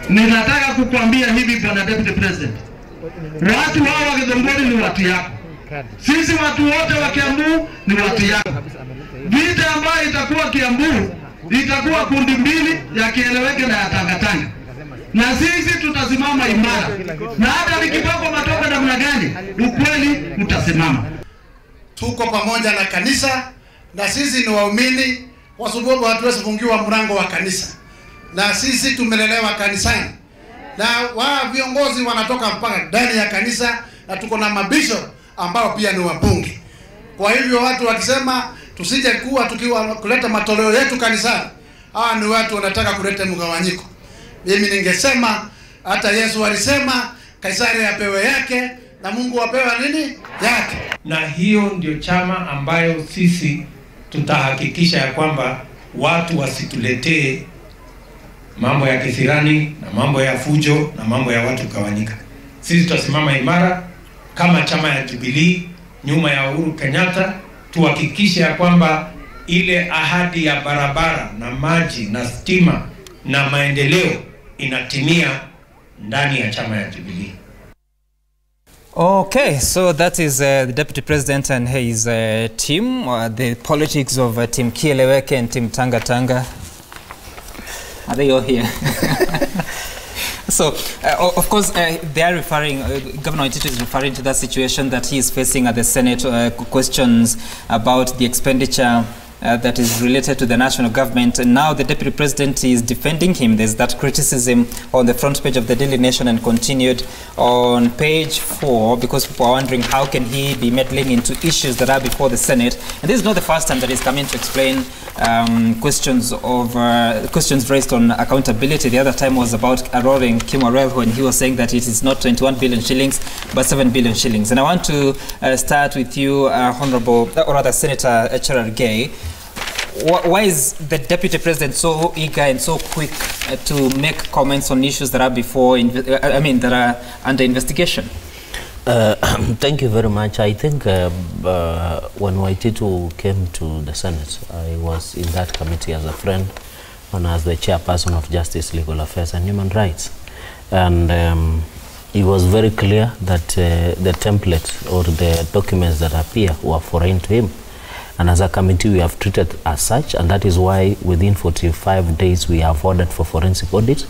Ninataka kukuambia hivi Bwana Deputy President. Watu hawa wa Githunguri ni watu yako. Sisi watu wote wa Kiambu ni watu yako. Vita ambayo itakuwa Kiambu itakuwa kundi mbili ya Kieleweke na ya Tangatanga. Na sisi tutasimama imara. Na hata nikipakwa matoka namna gani, ukweli utasimama. Tuko pamoja na kanisa na sisi ni waumini, kwa sababu hatuwezi fungiwa mlango wa kanisa. Na sisi tumelelewa kanisani. Na viongozi wanatoka mpaka ndani ya kanisa, na tuko na mabisho ambao pia ni wabunge. Kwa hivyo watu wakisema tusije kuwa tukiwa kuleta matoleo yetu kanisani, hawa ni watu wanataka kuleta mgawanyiko. Mimi ningesema hata Yesu alisema Kaisari apewe yake na Mungu apewe nini yake. Na hiyo ndio chama ambayo sisi tutahakikisha ya kwamba watu wasituletee mambo ya kisirani na mambo ya fujo na mambo ya watu kugawanyika. Sisi tutasimama imara kama chama ya Jubilee nyuma ya Uhuru Kenyatta, tuhakikishe ya kwamba ile ahadi ya barabara na maji na stima na maendeleo inatimia ndani ya chama ya Jubilee. Okay, so that is the Deputy President and his team, the politics of Team Kieleweke and Team Tangatanga. Are they all here? So, of course, they are referring, Governor Waititu is referring to that situation that he is facing at the Senate, questions about the expenditure that is related to the national government. And now the Deputy President is defending him. There's that criticism on the front page of the Daily Nation and continued on page 4, because people are wondering how can he be meddling into issues that are before the Senate. And this is not the first time that he's come in to explain questions raised on accountability. The other time was about Aroring Kimwarel, when he was saying that it is not 21 billion shillings but 7 billion shillings. And I want to start with you, Honorable, or rather Senator Cherargei. Why is the Deputy President so eager and so quick to make comments on issues that are before, that are under investigation? Thank you very much. I think when Waititu came to the Senate, I was in that committee as a friend and as the chairperson of Justice, Legal Affairs and Human Rights. And it was very clear that the template or the documents that appear were foreign to him. And as a committee, we have treated as such, and that is why within 45 days we have ordered for forensic audit.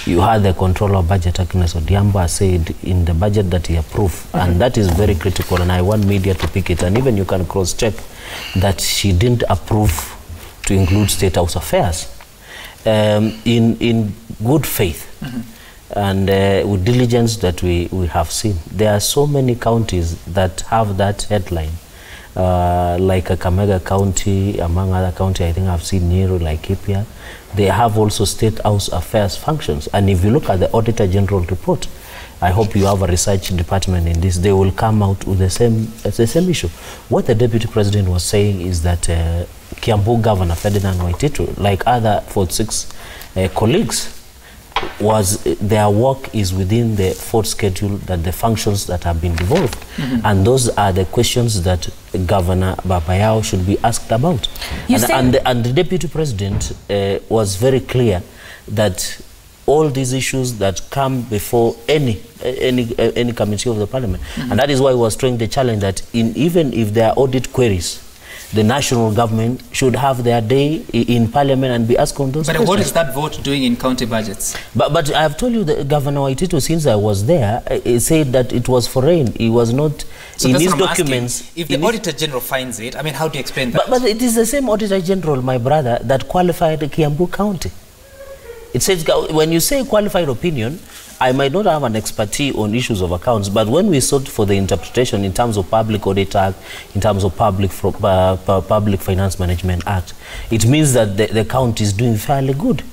You had the Controller of Budget, Agnes Odhiambo, said in the budget that he approved, and that is very critical, and I want media to pick it, and even you can cross-check that she didn't approve to include State House affairs in good faith. And with diligence that we have seen. There are so many counties that have that headline. Like Kakamega County, among other counties, I think I've seen Nero, like Kipia. They have also State House affairs functions. And if you look at the Auditor General report, I hope you have a research department in this, they will come out with the same issue. What the Deputy President was saying is that Kiambu Governor Ferdinand Waititu, like other 46 colleagues, their work is within the fourth schedule, that the functions that have been devolved. And those are the questions that Governor Babayao should be asked about. And the Deputy President was very clear that all these issues that come before any committee of the Parliament, and that is why he was throwing the challenge that even if there are audit queries, the national government should have their day in Parliament and be asked on those questions. What is that vote doing in county budgets? But I have told you that Governor Waititu, since I was there, he said that it was foreign. He was not in his documents. If the Auditor General finds it, how do you explain that? But it is the same Auditor General, my brother, that qualified Kiambu County. It says, when you say qualified opinion, I might not have an expertise on issues of accounts, but when we sought for the interpretation in terms of Public Audit Act, in terms of Public Finance Management Act, it means that the county is doing fairly good.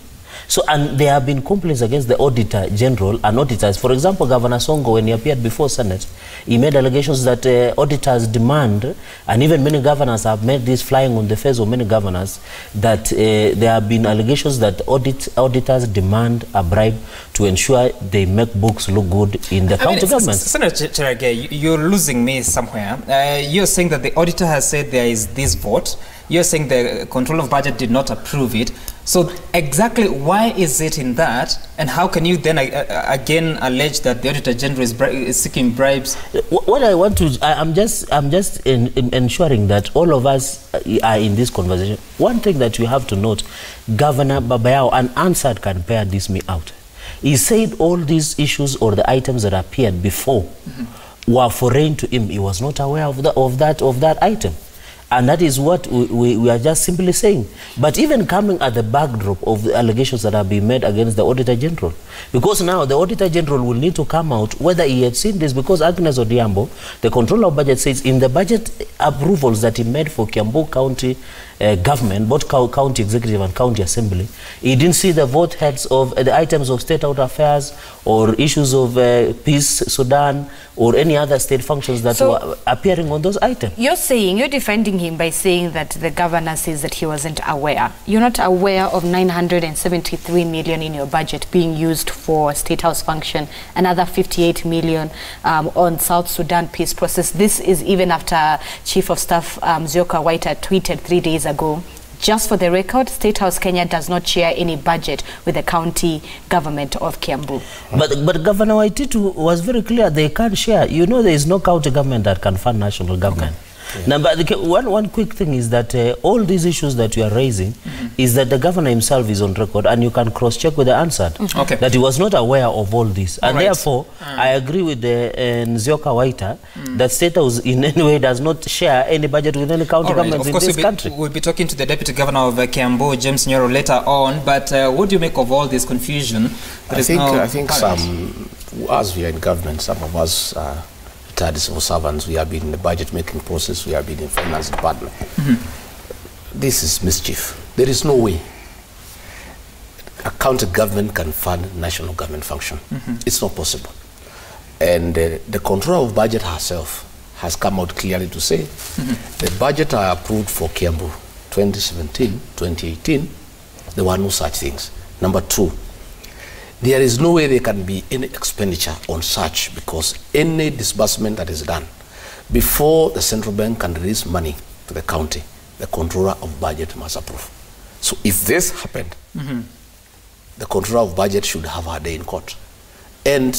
So, and there have been complaints against the Auditor General and auditors. For example, Governor Songo, when he appeared before Senate, he made allegations that auditors demand, and even many governors have made this flying on the face of many governors, that there have been allegations that auditors demand a bribe to ensure they make books look good in the county government. Senator Cherargei, you're losing me somewhere. You're saying that the auditor has said there is this vote, you're saying the control of budget did not approve it. So exactly why is it in that, and how can you then again allege that the Auditor General is seeking bribes? What I want to, I'm just ensuring that all of us are in this conversation. One thing that you have to note, Governor Babayao unanswered can bear this me out. He said all these issues or the items that appeared before were foreign to him. He was not aware of that item. And that is what we are just simply saying. But even coming at the backdrop of the allegations that have been made against the Auditor General, because now the Auditor General will need to come out whether he had seen this, because Agnes Odhiambo, the Controller of Budget, says in the budget approvals that he made for Kiambu County government, both County Executive and County Assembly, he didn't see the vote heads of the items of state out affairs or issues of peace, Sudan, or any other state functions that were appearing on those items. You're defending him by saying that the governor says that he wasn't aware. You're not aware of 973 million in your budget being used for State House function, another 58 million on South Sudan peace process. This is even after Chief of Staff Zioka Waita tweeted 3 days ago, just for the record, State House Kenya does not share any budget with the county government of Kiambu. But Governor Waititu was very clear they can't share. You know, there is no county government that can fund national government. Okay. Yeah. Now, but one quick thing is that all these issues that you are raising is that the governor himself is on record, and you can cross-check with the answer that he was not aware of all this. And therefore, I agree with the Zioka Waita that State House in any way does not share any budget with any county governments in this country. We'll be talking to the Deputy Governor of Kiambu, James Nyoro, later on. But what do you make of all this confusion? I think some, as we are in government, some of us civil servants, we have been in the budget making process, we have been in finance department. This is mischief. There is no way a county government can fund national government function. It's not possible. And the Controller of Budget herself has come out clearly to say the budget I approved for Kiambu 2017, 2018, there were no such things. Number two, there is no way there can be any expenditure on such, because any disbursement that is done before the central bank can release money to the county, the Controller of Budget must approve. So if this happened, the Controller of Budget should have her day in court. And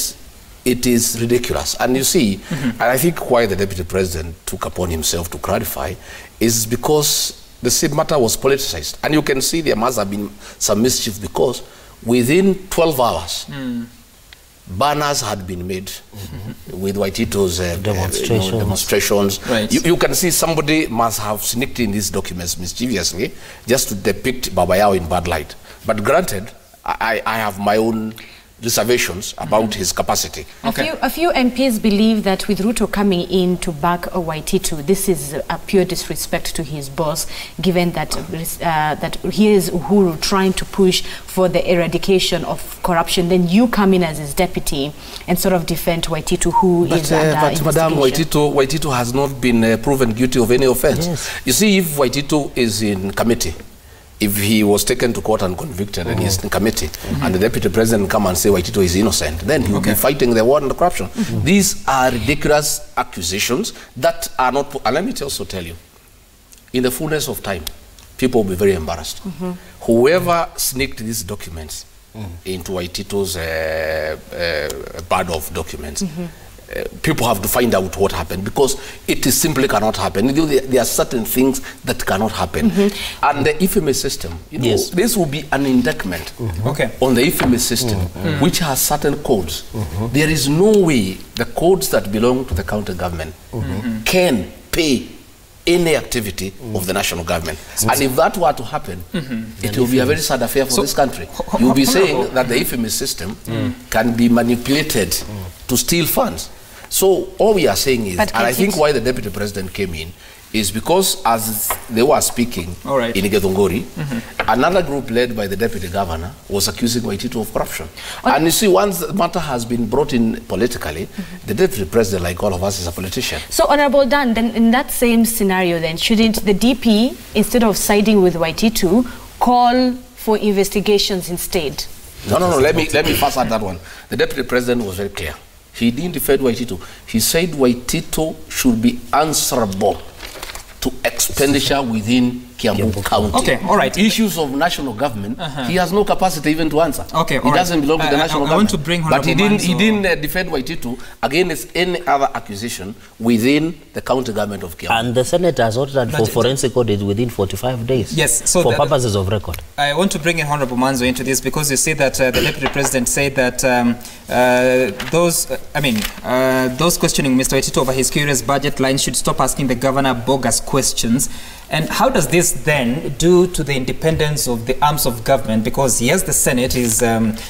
it is ridiculous. And you see, and I think why the Deputy President took upon himself to clarify is because the same matter was politicized. And you can see there must have been some mischief, because within 12 hours, banners had been made with Waititu's demonstrations. Right. You can see somebody must have sneaked in these documents mischievously just to depict Babayao in bad light. But granted, I have my own reservations about his capacity. A few MPs believe that with Ruto coming in to back Waititu, this is a pure disrespect to his boss, given that that he is Uhuru trying to push for the eradication of corruption. Then you come in as his deputy and sort of defend Waititu, who is under investigation. But Madam, Waititu has not been proven guilty of any offense. Yes. You see, if Waititu is in committee, if he was taken to court and convicted and he's in committee, and the Deputy President come and say Waititu is innocent, then he will be fighting the war and the corruption. These are ridiculous accusations that are not, and let me also tell you, in the fullness of time, people will be very embarrassed. Whoever sneaked these documents into Waititu's bag of documents, people have to find out what happened, because it is simply cannot happen. There are certain things that cannot happen. And the IFMA system, you know, this will be an indictment on the IFMA system, which has certain codes. There is no way the codes that belong to the county government can pay any activity of the national government. And if that were to happen, it will be a very sad affair for this country. You'll be saying that the IFMA system can be manipulated to steal funds. So all we are saying is, and I think why the Deputy President came in, is because as they were speaking in Gethongori, another group led by the Deputy Governor was accusing Waititu of corruption. And you see, once the matter has been brought in politically, the Deputy President, like all of us, is a politician. So, Honorable Dan, then in that same scenario, then, shouldn't the DP, instead of siding with Waititu, call for investigations instead? No. Let me first add that one. The Deputy President was very clear. He didn't defend Waititu. He said Waititu should be answerable to expenditure within Kiambu County. Okay, all right. Issues of national government, he has no capacity even to answer. Okay, he doesn't belong to the national government. I want to bring but he didn't Manzo. Defend Waititu against any other accusation within the county government of Kiambu. And the Senate has ordered for forensic audit within 45 days. Yes, so for purposes of record. I want to bring in Honorable Manzo into this because you see that the Deputy President said that those questioning Mr. Waititu over his curious budget line should stop asking the governor bogus questions. And how does this then do to the independence of the arms of government? Because yes, the Senate is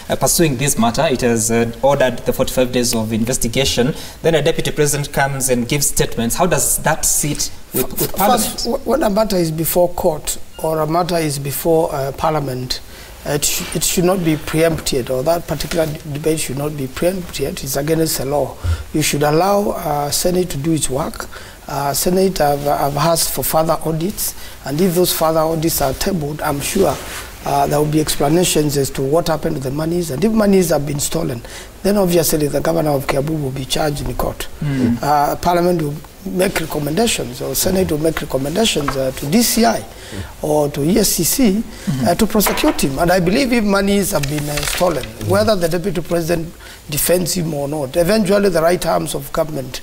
pursuing this matter. It has ordered the 45 days of investigation. Then a deputy president comes and gives statements. How does that sit with Parliament? First, when a matter is before court or a matter is before Parliament, it should not be preempted, or that particular debate should not be preempted. It's against the law. You should allow Senate to do its work. Senate have asked for further audits, and if those further audits are tabled, I'm sure there will be explanations as to what happened to the monies, and if monies have been stolen, then obviously the governor of Kiambu will be charged in court. Parliament will make recommendations, or Senate will make recommendations to DCI or to ESCC to prosecute him. And I believe if monies have been stolen, whether the Deputy President defends him or not, eventually the right arms of government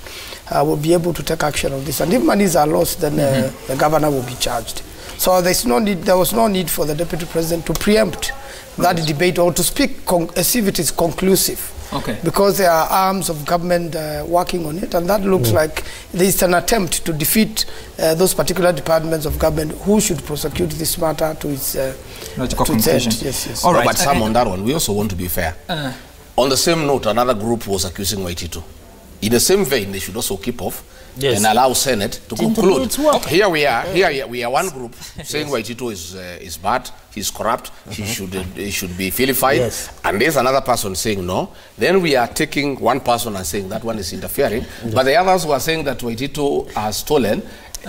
will be able to take action on this. And if monies are lost, then the governor will be charged. So there was no need for the Deputy President to preempt that debate or to speak as if it is conclusive. Okay. Because there are arms of government working on it, and that looks like there is an attempt to defeat those particular departments of government who should prosecute this matter to its logical conclusion. Yes. All right. But Sam, on that one, we also want to be fair. On the same note, another group was accusing Waititu. In the same vein, they should also keep off and allow Senate to conclude. Here we are one group saying Waititu is bad, he's corrupt, he should be vilified, and there's another person saying no. Then we are taking one person and saying that one is interfering, but the others who are saying that Waititu has stolen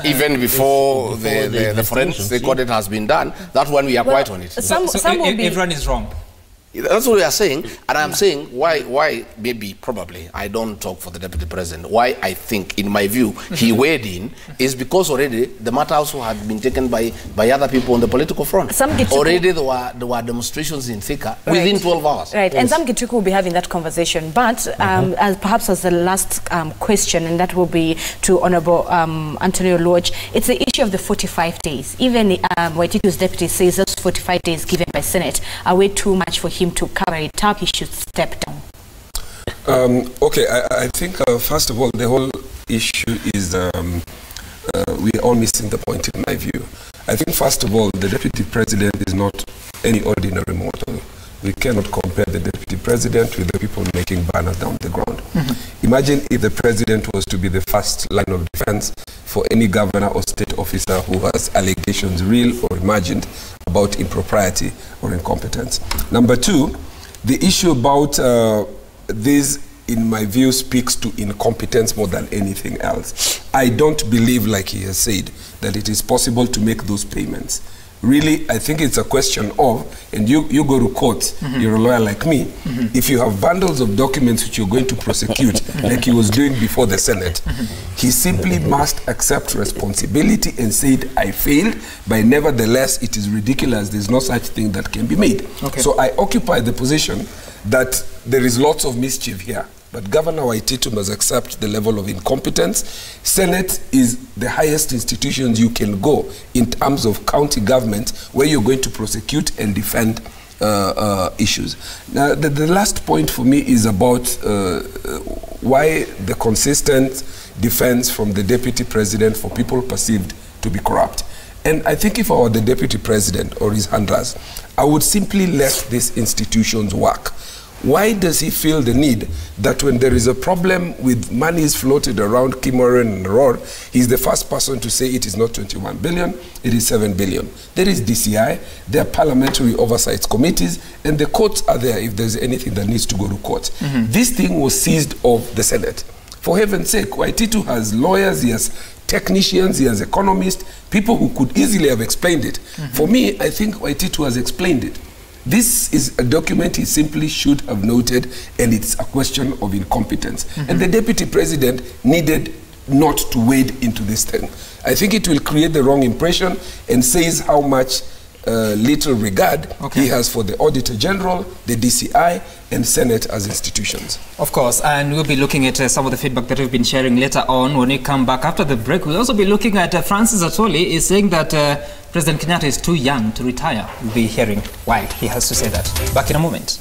even before the forensic audit has been done. That one we are quite on it. So everyone is wrong. That's what we are saying, and I'm saying why maybe probably I don't talk for the Deputy President. Why I think, in my view, he weighed in is because already the matter also had been taken by other people on the political front. Already there were demonstrations in Thika within 12 hours. Right, and Sam Gituku will be having that conversation. But perhaps as the last question, and that will be to Honorable Antonio Lodge, it's the issue of the 45 days. Even Waititu's deputy says those 45 days given by Senate are way too much for him to cover it up. He should step down. Okay, I think first of all, the whole issue is we are all missing the point in my view. I think first of all, the Deputy President is not any ordinary mortal. We cannot compare the Deputy President with the people making banners down the ground. Imagine if the President was to be the first line of defense for any governor or state officer who has allegations, real or imagined, about impropriety or incompetence. Number two, the issue about this, in my view, speaks to incompetence more than anything else. I don't believe, like he has said, that it is possible to make those payments. Really, I think it's a question of, and you go to court, you're a lawyer like me, if you have bundles of documents which you're going to prosecute, like he was doing before the Senate, he simply must accept responsibility and said, I failed, but nevertheless, it is ridiculous, there's no such thing that can be made. Okay. So I occupy the position that there is lots of mischief here. But Governor Waititu must accept the level of incompetence. Senate is the highest institution you can go in terms of county government where you're going to prosecute and defend issues. Now, the last point for me is about why the consistent defense from the Deputy President for people perceived to be corrupt. And I think if I were the Deputy President or his handlers, I would simply let these institutions work. Why does he feel the need that when there is a problem with monies floated around Kimoran and Roar, he's the first person to say it is not 21 billion, it is 7 billion. There is DCI, there are parliamentary oversight committees, and the courts are there if there's anything that needs to go to court. This thing was seized of the Senate. For heaven's sake, Waititu has lawyers, he has technicians, he has economists, people who could easily have explained it. For me, I think Waititu has explained it. This is a document he simply should have noted, and it's a question of incompetence. And the Deputy President needed not to wade into this thing. I think it will create the wrong impression and says how much little regard he has for the Auditor General, the DCI, and Senate as institutions. Of course, and we'll be looking at some of the feedback that we've been sharing later on when we come back after the break. We'll also be looking at Francis Atwoli is saying that President Kenyatta is too young to retire. We'll be hearing why he has to say that. Back in a moment.